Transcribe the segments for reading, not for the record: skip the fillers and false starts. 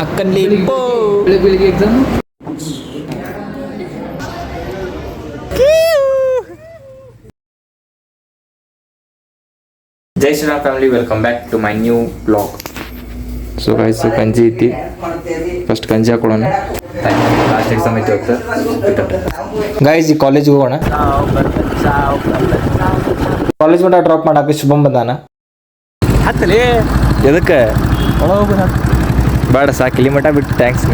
ಬೆಳಿಗ್ಗೆ exam. Jai Shriram family, welcome back to my new blog. So guys, ಕಂಜಿ ಐತಿ. First ಕಂಜಿ ಹಾಕೊಳ್ಳೋಣ. ಲಾಸ್ಟ್ ಎಕ್ಸಾಮ್ ಐತಿ ಇವತ್ತು. ಗಾಯ್ಸ್, ಈ ಕಾಲೇಜ್ಗೆ ಹೋಗೋಣ. ಕಾಲೇಜ್ ಮಟ್ಟ ಡ್ರಾಪ್ ಮಾಡಕ್ಕೆ ಶುಭಮ್ ಬಂದಾನ. ಹತ್ತಲಿ ಎದಕ್ಕೆ ಬೇಡ, ಸಾಕು ಇಲ್ಲಿ ಮಟ್ಟ ಬಿಟ್ಟು ಥ್ಯಾಂಕ್ಸ್.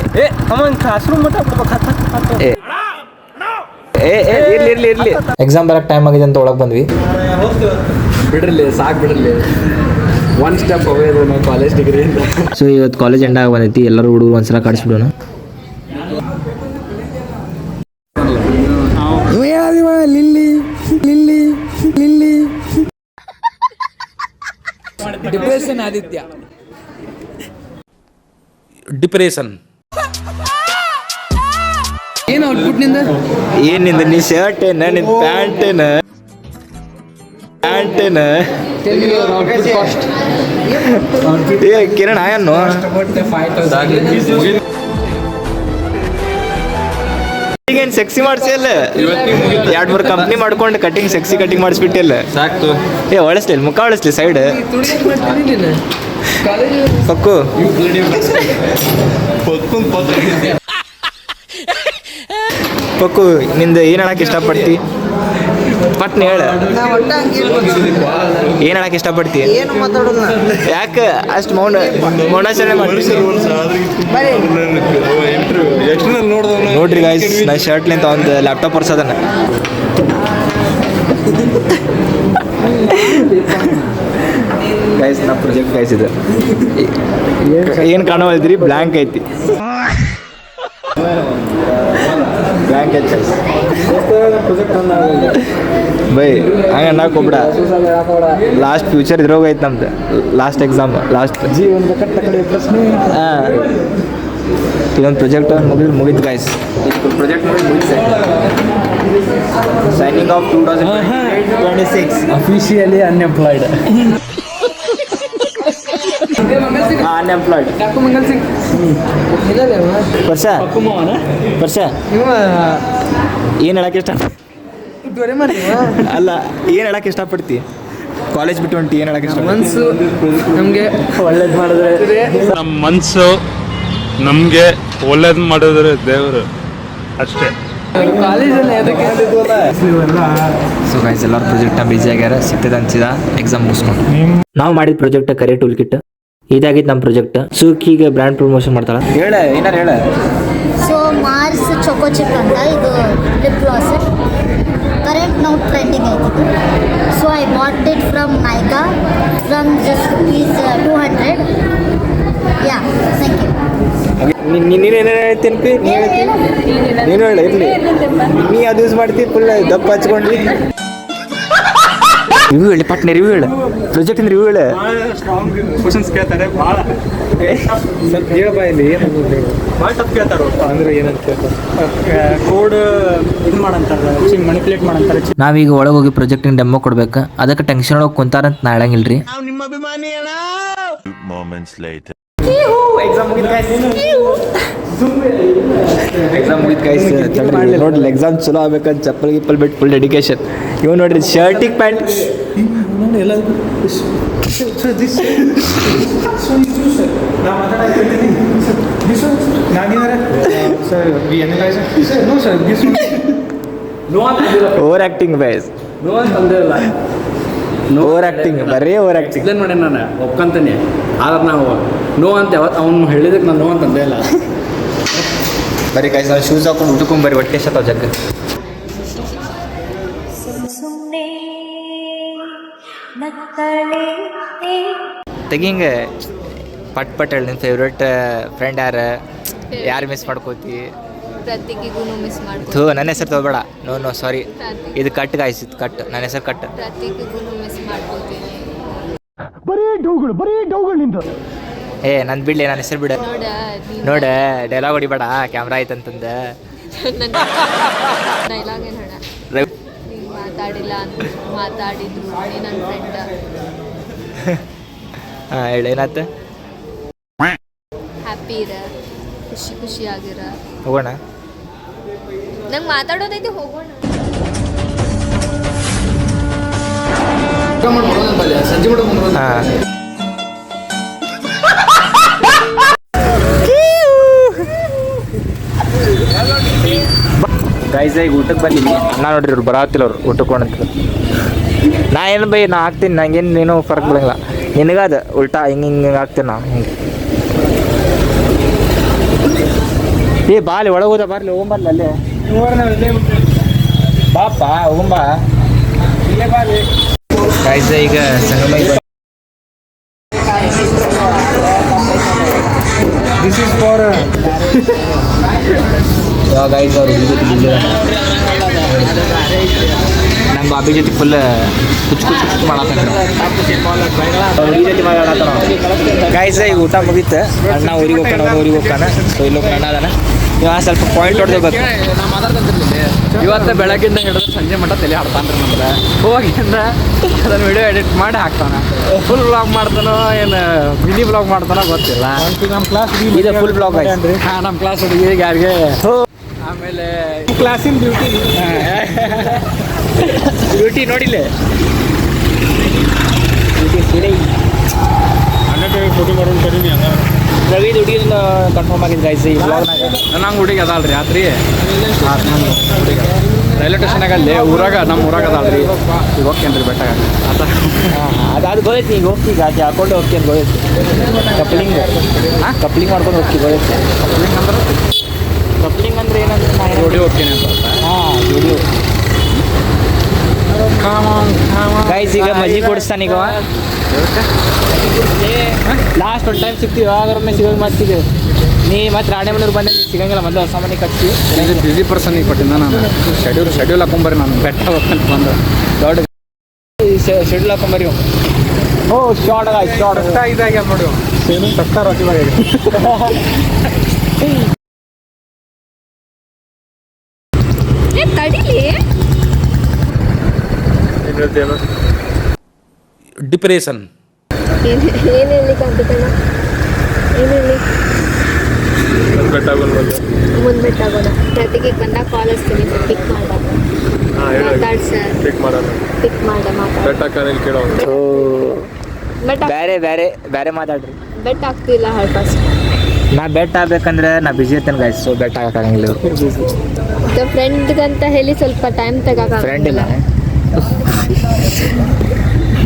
ಇರ್ಲಿ ಎಕ್ಸಾಮ್ ಬರಕ್ಕೆ ಟೈಮ್ ಆಗಿದೆ ಅಂತ ಒಳಗೆ ಬಂದ್ವಿ. ಬಿಡ್ರಲಿ, ಸಾಕು ಬಿಡ್ರಲಿ. ಒನ್ ಸ್ಟೆಪ್ ಅವೇ ಅದು ನಾವು ಕಾಲೇಜ್ ಡಿಗ್ರಿ ಅಂತ. ಸೊ ಇವತ್ತು ಕಾಲೇಜ್ ಎಂಡ್ ಆಗಿ ಬಂದೈತಿ. ಎಲ್ಲರೂ ಹುಡುಗರು ಒಂದ್ಸಲ ಕಾಡಿಸ್ಬಿಡೋಣ. ಡಿಪ್ರೆಷನ್ ಆದಿತ್ಯ. ಡಿಪ್ರೆಷನ್ ಏನು ಔಟ್ಪುಟ್ ನಿಂದ? ಏನಿಂದ ನೀ ಶರ್ಟ್ ಏನ, ನಿನ್ ಪ್ಯಾಂಟ್ ಏನ? ಕಿರಣ್ ಆಯನ್ನು ಈಗೇನು ಸೆಕ್ಸಿ ಮಾಡಿಸಿಲ್ಲ? 2-3 ಕಂಪ್ನಿ ಮಾಡ್ಕೊಂಡು ಕಟಿಂಗ್ ಸೆಕ್ಸಿ ಕಟಿಂಗ್ ಮಾಡಿಸ್ಬಿಟ್ಟಿಲ್ಲ. ಸಾಕು. ಒಳಸ್ಲಿ, ಮುಖ ಒಳಸ್ಲಿ ಸೈಡ್. ಪಕ್ಕು ಪಕ್ಕು, ನಿಂದ ಏನು ಹೇಳಕ್ಕೆ ಇಷ್ಟಪಡ್ತಿ? ಪಟ್ನ ಹೇಳ. ಏನು ಹೇಳಕ್ಕೆ ಇಷ್ಟಪಡ್ತಿ? ಯಾಕೆ ಅಷ್ಟು ಮೌನಾಚರಣೆ ಮಾಡಿ? ನೋಡ್ರಿ ಗಾಯ್ಸ್, ನನ್ನ ಶರ್ಟ್ಲಿಂತ ಒಂದು ಲ್ಯಾಪ್ಟಾಪ್ ಬರ್ಸೋದನ್ನ. ಗೈಸ್, ನಾ ಪ್ರೊಜೆಕ್ಟ್ ಗೈಸ್ ಇದು ಏನು ಕಾಣವಲ್ದ್ರಿ? ಬ್ಲ್ಯಾಂಕ್ ಐತಿ, ಬ್ಲ್ಯಾಂಕ್ ಐತಿ ಬೈ. ಹಂಗೆ ಅನ್ನಕ್ಕೆ ಹೋಗ್ಬಿಡ. ಲಾಸ್ಟ್ ಫ್ಯೂಚರ್ ಇದ್ರೋಗ ಐತೆ ನಮ್ದು. ಲಾಸ್ಟ್ ಎಕ್ಸಾಮ್, ಲಾಸ್ಟ್ ಹಾಂ, ಇದೊಂದು ಪ್ರೊಜೆಕ್ಟ್ ಮುಗಿತು ಗೈಸ್. ಪ್ರೊಜೆಕ್ಟ್ ಮುಗಿತು. Signing off 2026. Officially unemployed. Unemployed. ವರ್ಷ ಏನು ಹೇಳಕ್ಕೆ ಇಷ್ಟ? ಅಲ್ಲ, ಏನು ಹೇಳಕ್ಕೆ ಇಷ್ಟಪಡ್ತಿ? ಕಾಲೇಜ್ ಬಿಟ್ಟು ಹೊಂಟಿ ಏನು ಹೇಳಕ್ಕೆ ಇಷ್ಟ? ಮನಸ್ಸು ನಮಗೆ ಒಳ್ಳೇದು ಮಾಡಿದ್ರೆ, ನಮ್ಮ ಮನಸ್ಸು ನಮಗೆ ಒಳ್ಳೇದು ಮಾಡಿದ್ರೆ ದೇವರು ಅಷ್ಟೇ. ಕಾಲೇಜಲ್ಲಿ ಅದಕ್ಕೆ ಸೊ ಗೈಸ್, ಎಲ್ಲರೂ ಪ್ರೊಜೆಕ್ಟ್ನ ಬಿಜಿ ಆಗ್ಯಾರ. ಸಿಗ್ತದೆ ಅನ್ಸಿದ ಎಕ್ಸಾಮ್ ಮುಗಿಸ್ಕೊಂಡು. ನಾವು ಮಾಡಿದ ಪ್ರಾಜೆಕ್ಟ್ ಕರೆ ಟೂಲ್ ಕಿಟ್ ಇದಾಗಿತ್ತು ನಮ್ಮ ಪ್ರಾಜೆಕ್ಟ್. ಸೂಕಿಗೆ ಬ್ರ್ಯಾಂಡ್ ಪ್ರಮೋಷನ್ ಮಾಡ್ತಾಳೆ. ಹೇಳ, ಏನಾರು ಹೇಳ. ಸೊ ಮಾರ್ಸ್ ಚೊಕೋ ಚಿಪ್ ಅಂತ ಇದು ಲಿಪ್ ಗ್ಲಾಸ್. ಕರೆಂಟ್ ನಾವು ಟ್ರೆಂಡಿಂಗ್ ಐತಿ. So I bought it from Nykaa from just rupees 200. Yeah, thank you. ನೀನೇನು ಹೇಳ್ತೀನಿ? ನೀನು ಹೇಳ. ಇರಲಿ, ನೀ ಅದು ಯೂಸ್ ಮಾಡ್ತೀವಿ ಫುಲ್ ದಪ್ಪ ಹಚ್ಕೊಂಡ್ವಿ. ರಿವ್ಯೂ ಹೇಳಿ, ಪಟ್ನೆ ರಿವ್ಯೂ ಹೇಳ. ಪ್ರೊಜೆಕ್ಟಿನ ರಿವ್ಯೂ ಹೇಳ. ಕ್ವಶನ್ಸ್ ಕೇಳ್ತಾರೆ ಭಾಳ. ಸ್ವಲ್ಪ ಹೇಳಪ್ಪ, ಇಲ್ಲಿ ಏನು ಭಾಳ ಟಫ್ ಕೇಳ್ತಾರೆ. ಅಂದ್ರೆ ಏನಂತ ಕೇಳ್ತಾರೆ. ಕೋಡ್ ಇದು ಮಾಡಂತಾರೆ, ಮನಿಪ್ಯುಲೇಟ್ ಮಾಡಂತಾರೆ. ನಾವೀಗ ಒಳಗೆ ಹೋಗಿ ಪ್ರಾಜೆಕ್ಟಿನ ಡೆಮೋ ಕೊಡ್ಬೇಕು. ಅದಕ್ಕೆ ಟೆನ್ಷನ್ ಒಳಗೆ ಕುಂತಾರಂತ ನಾ ಹೇಳಂಗಿಲ್ರಿ. ಎಕ್ಸಾಮ್ ಮುಗಿದ್ ಗೈಸ್. ನೋಡ್ರಿ, ಎಕ್ಸಾಮ್ ಚಲೋ ಆಗ್ಬೇಕಂತ ಚಪ್ಪಲ್ ಗಿಪ್ಪಲ್ ಬಿಟ್ಟು ಫುಲ್ ಡೆಡಿಕೇಶನ್. ಇವ್ ನೋಡ್ರಿ, ಶರ್ಟಿಗೆ pant. Over acting guys, over acting, ಬರೀ ಓವರ್ ಆಕ್ಟಿಂಗ್. ಇದೇನು ಮಾಡಿ ನಾನು ಒಪ್ಕೊಂತೀನಿ. ಆದ್ರೆ ನಾವು ನೋ ಅಂತ ಯಾವತ್ತು ಅವ್ನು ಹೇಳಿದಕ್ಕೆ ನಾನು ನೋ ಅಂತಂದೇ ಇಲ್ಲ. ಬರೀ ಗೈಸ್, ನಾವು ಶೂಸ್ ಹಾಕೊಂಡು ಉಟ್ಕೊಂಡ್ ಬರೀ ಹೊಟ್ಟೆ ಸತ್ತಾವ ಜಗ್ಗ. ತೆಗಿಂಗ ಪಟ್ ಪಟ್ ಹೇಳಿ, ನಿನ್ನ ಫೇವ್ರೇಟ್ ಫ್ರೆಂಡ್ ಯಾರು ಮಿಸ್ ಮಾಡ್ಕೋತಿ? ಪ್ರತಿಗಿಗೂ ಮಿಸ್ ಮಾಡ್ಕೊ. ಥೂ, ನನ್ನ ಹೆಸರು ತಗೋಬೇಡ. ನೋ ಸಾರಿ, ಇದು ಕಟ್ ಗಾಯ್ಸ್, ಇದು ಕಟ್. ನನ್ನ ಹೆಸರು ಕಟ್. ಪ್ರತಿಗಿಗೂ ಮಿಸ್ ಮಾಡ್ಕೋತೀನಿ. ಬರೀ ಡೌಗಳು ನಿಂದು. ಏ, ನಂದು ಬಿಡ್ಲಿ, ನನ್ನ ಹೆಸರು ಬಿಡ. ನೋಡ, ಡೈಲಾಗ್ ಹೊಡಿಬೇಡ, ಕ್ಯಾಮ್ರಾ ಐತಂತಂದ. ಡೈಲಾಗ್ ಏನು ಹೇಳ? ನೀನು ಮಾತಾಡಿಲ್ಲ ಅಂತ ಮಾತಾಡಿದ್ರು, ನೀ ನನ್ನ ಫ್ರೆಂಡ್. ಹಾಂ ಹೇಳಿ, ಏನಾಯ್ತು? ಹ್ಯಾಪಿ ಇರ ಖುಷಿ ಖುಷಿಯಾಗಿರ. ಹೋಗೋಣ. ನಂಗೆ ಮಾತಾಡೋದೈತಿ, ಹೋಗೋಣ. ಸಂಜೆ ಬಿಡ ಹಾಂ ಗೈಸ್ ಈಗ ಊಟಕ್ಕೆ ಬಂದೀನಿ. ಅಣ್ಣ ನೋಡ್ರಿ ಅವ್ರು ಬರಾತಿಲ್ಲ, ಅವ್ರು ಊಟಕ್ಕೆ ಹೊಂಟಿದ್ರು. ನಾ ಏನು ಬೈ ನಾ ಹಾಕ್ತೀನಿ, ನಂಗೇನು ಏನೂ ಫರ್ಕ್ ಬೀಳಂಗಿಲ್ಲ. ನಿನಗದ ಉಲ್ಟಾ ಹಿಂಗೆ ಹಾಕ್ತೀನಿ ನಾ ಹಿಂಗೆ. ಏ ಬಾಲಿ ಒಳಗೆ ಹೋದ ಬರ್ಲಿ, ಹೋಗ್ಬರ್ಲಿ ಅಲ್ಲೇ ಬಾಪ ಹೋಗಂಬ. ಗೈಸ್ ಈಗ ಸಂಗಮಕ್ಕೆ ದಿಸ್ ಇಸ್ ಫಾರ್ ಇವಾಗ ಗೈಸ್ ಅವ್ರು ಜೊತೆ ಬಿಜಿ ನಮ್ಮ ಬಾಬಿ ಜೊತೆ ಫುಲ್ ಕುಚ್ಚು ಮಾಡತ್ತಾನ. ಅವ್ರ ಜೊತೆ ಮಾತಾಡತ್ತಾನ. ಗೈಸ್ ಈಗ ಊಟ ಮುಗೀತು. ಅಣ್ಣ ಊರಿಗೆ ಹೋಗ್ತಾನ, ಅವ್ರು ಊರಿಗೆ ಹೋಗ್ತಾನ. ಸೊ ಇಲ್ಲಿ ಹೋಗಿ ಅಣ್ಣ ಅದಾನ. ಇವಾಗ ಸ್ವಲ್ಪ ಪಾಯಿಂಟ್ ಹೊಡೆದಬೇಕು. ನಾ ಮಾತಾಡ್ತಿರ್ಲಿಲ್ಲ. ಇವತ್ತು ಬೆಳಗ್ಗಿಂದ ಹಿಡಿದು ಸಂಜೆ ಮಟ್ಟ ತಲೆ ಹಾಡ್ತಾನ್ರಿ ನಮ್ಗೆ. ಹೋಗಿಂದ ಅದನ್ನ ವಿಡಿಯೋ ಎಡಿಟ್ ಮಾಡಿ ಹಾಕ್ತಾನ. ಫುಲ್ ಬ್ಲಾಗ್ ಮಾಡ್ತಾನೋ ಏನು ಮಿನಿ ಬ್ಲಾಗ್ ಮಾಡ್ತಾನೋ ಗೊತ್ತಿಲ್ಲ. ನಮ್ಮ ಕ್ಲಾಸ್ ಇದು ಫುಲ್ ಬ್ಲಾಗ್ ಆಯ್ತು. ಹಾಂ, ನಮ್ಮ ಕ್ಲಾಸ್ ಹುಡುಗಿ ಯಾರಿಗೆ. ಆಮೇಲೆ ಕ್ಲಾಸಿನ ಡ್ಯೂಟಿ ಬ್ಯೂಟಿ ನೋಡಿಲ್ಲ ಫೋಟೋ ಮಾಡೋದು ಕರೀನಿ ಅದ ರವಿ ಹುಡುಗಿನ ಕನ್ಫರ್ಮ್ ಆಗಿದ್ದು ಗೈಸ್ ಈ ಬ್ಲಾಗ್ನಾಗ. ನಂಗೆ ಹುಡುಗಿ ಅದಲ್ರಿ ರಾತ್ರಿ ರೈಲ್ವೆ ಸ್ಟೇಷನಾಗ ಅಲ್ಲಿ ಊರಾಗ ನಮ್ಮ ಊರಾಗ ಅದಲ್ರಿ. ಈಗ ಹೋಗ್ತೇನೆ ರೀ ಬೆಟ್ಟ ಆತ. ಅದು ಗೊತ್ತೈತಿ. ಈಗ ಹೋಗ್ತಿ ಈಗ ಅದು ಹಾಕೊಂಡು ಹೋಗ್ತೀನಿ ಗೊತ್ತೈತಿ. ಕಪ್ಲಿಂಗ್ ಮಾಡ್ಕೊಂಡು ಹೋಗ್ತಿ ಗೊತ್ತೈತಿ. ಕಪ್ಲಿಂಗ್ ಅಂದ್ರೆ ಏನಂದ್ರೆ ಜೋಡಿ ಹೋಗ್ತೀನಿ ಅಂತ. ಹಾಂ ಜೋಡಿ ಗೈಸ್ ಈಗ ಮಜ್ಜಿ ಕೊಡಿಸ್ತಾನೆ ಈಗ. ಲಾಸ್ಟ್ ಒಂದು ಟೈಮ್ ಸಿಗ್ತೀವಿ, ಆದ್ರೆ ಸಿಗೋದು ಮತ್ತಿದೆ. ನೀ ಮತ್ತೆ ರಾಣೆಮನೂರು ಬಂದೆ ಸಿಗಂಗಿಲ್ಲ, ಮೊದಲು ಹೊಸ ಮನೆ ಕಟ್ಸಿ. ಬ್ಯುಸಿ ಪರ್ಸನ್ ಈಗ ಕೊಟ್ಟಿದ್ದ ನಾನು ಶೆಡ್ಯೂಲ್ ಹಾಕೊಂಬರ್ರಿ. ನಾನು ಬೆಟ್ಟ ಹೋಗ್ತಂತ ಬಂದು ದೊಡ್ಡ ಶೆಡ್ಯೂಲ್ ಹಾಕೊಂಬರಿ. ಓ ಶಾರ್ಟ್ ಇದಾಗ್ಯ ನೋಡಿ ಏನು ಸಸ್ತಾ ರಾಕಿ ತಡಿಲಿ. ಡಿಪ್ರೆಷನ್ ಏನು ಹೇಳಿ ಕಂಪಿತಣ್ಣ, ಏನು ಹೇಳಿ ಮುಂದೆ ಬೆಟ್ಟಾಗೋಣ. ಪ್ರತಿಗೆ ಬಂದಾಗ ಕಾಲ್ ಹಚ್ತೀನಿ, ಪಿಕ್ ಮಾಡ ಮಾತಾಡ್ ಸರ್, ಪಿಕ್ ಮಾಡ ಮಾತಾಡ. ಬೆಟ್ ಬೇರೆ ಮಾತಾಡ್ರಿ. ಬೆಟ್ ಆಗ್ತಿಲ್ಲ ಹೇಳಿ ಫಸ್ಟ್. ನಾ ಬೆಟ್ ಆಗ್ಬೇಕಂದ್ರೆ ನಾ ಬಿಜಿ ಇರ್ತೇನೆ ಗೈಸ್. ಸೊ ಬೆಟ್ ಆಗಕ್ಕಾಗಂಗಿಲ್ಲ. ಫ್ರೆಂಡ್ಗಂತ ಹೇಳಿ ಸ್ವಲ್ಪ ಟೈಮ್ ಫ್ರೆಂಡ್ ಇಲ್ಲ.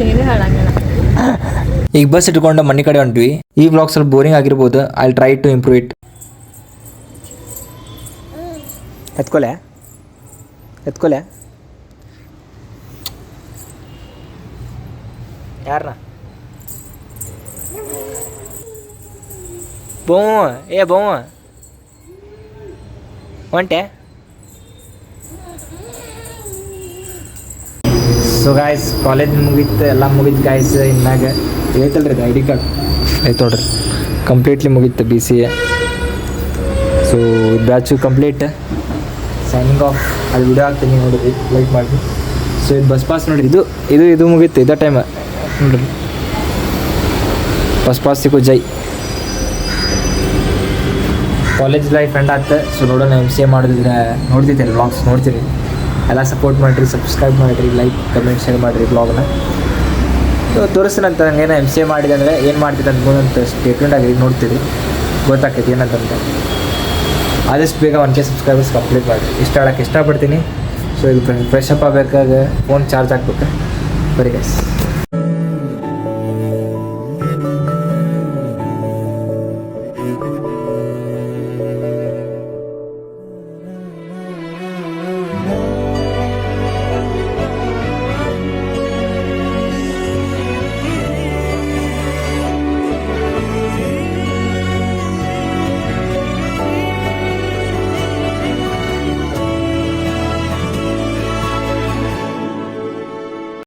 ಏನು ಹೇಳಂಗಿಲ್ಲ. ಈಗ ಬಸ್ ಇಟ್ಕೊಂಡು ಮನೆ ಕಡೆ ಹೊಂಟ್ವಿ. ಈ ಬ್ಲಾಗ್ ಸ್ವಲ್ಪ ಬೋರಿಂಗ್ ಆಗಿರ್ಬೋದು. I try to improve it. ಎತ್ಕೊಲೆ ಯಾರನ್ನ ಬೋ ಹೊಂಟೆ. ಸೊ ಗಾಯ್ಸ್ ಕಾಲೇಜ್ ಮುಗೀತು, ಎಲ್ಲ ಮುಗೀತು ಗಾಯ್ಸ್. ಇನ್ನಾಗ ಐತಲ್ರಿ ಇದು ID ಕಾರ್ಡ್ ಐತೆ ನೋಡ್ರಿ. ಕಂಪ್ಲೀಟ್ಲಿ ಮುಗೀತು BCA. So batch complete. Signing off. ಅದು ವಿಡಿಯೋ ಹಾಕ್ತೀನಿ ನೋಡಿರಿ, ಲೈಕ್ ಮಾಡಿ. ಸೊ ಇದು ಬಸ್ ಪಾಸ್ ನೋಡಿರಿ. ಇದು ಮುಗೀತು. ಇದೇ ಟೈಮ್ ನೋಡಿರಿ. ಬಸ್ ಪಾಸ್ ಸಿಗೋ ಜೈ. ಕಾಲೇಜ್ ಲೈಫ್ ಎಂಡ್ ಆಯ್ತು. ಸೊ ನೋಡೋಣ MCA ಮಾಡಿದ್ರೆ ನೋಡ್ತಿದ್ದೀರಿ ವ್ಲಾಗ್ಸ್ ನೋಡ್ತೀರಿ. ಎಲ್ಲ ಸಪೋರ್ಟ್ ಮಾಡಿರಿ, ಸಬ್ಸ್ಕ್ರೈಬ್ ಮಾಡಿರಿ, ಲೈಕ್ ಕಮೆಂಟ್ ಶೇರ್ ಮಾಡಿರಿ ಬ್ಲಾಗ್ನ. ತೋರಿಸ್ತೀನಂತ ನಂಗೇನೋ MCA ಮಾಡಿದೆ ಅಂದರೆ ಏನು ಮಾಡ್ತಿದ್ದೆ ಅಂತ ಸ್ಟೇಟ್ಮೆಂಟ್ ಆಗಿ ನೋಡ್ತೀರಿ, ಗೊತ್ತಾಗ್ತೈತಿ ಏನಂತಂತ. ಆದಷ್ಟು ಬೇಗ 1K ಸಬ್ಸ್ಕ್ರೈಬರ್ಸ್ ಕಂಪ್ಲೀಟ್ ಮಾಡಿರಿ. ಇಷ್ಟ ಆಡೋಕ್ಕೆ ಇಷ್ಟಪಡ್ತೀನಿ. ಸೊ ಇದು ಫ್ರೆಶ್ ಅಪ್ ಆಗಬೇಕಾಗ ಫೋನ್ ಚಾರ್ಜ್ ಹಾಕ್ಬೇಕು. ಬರೀ ಗೈಸ್.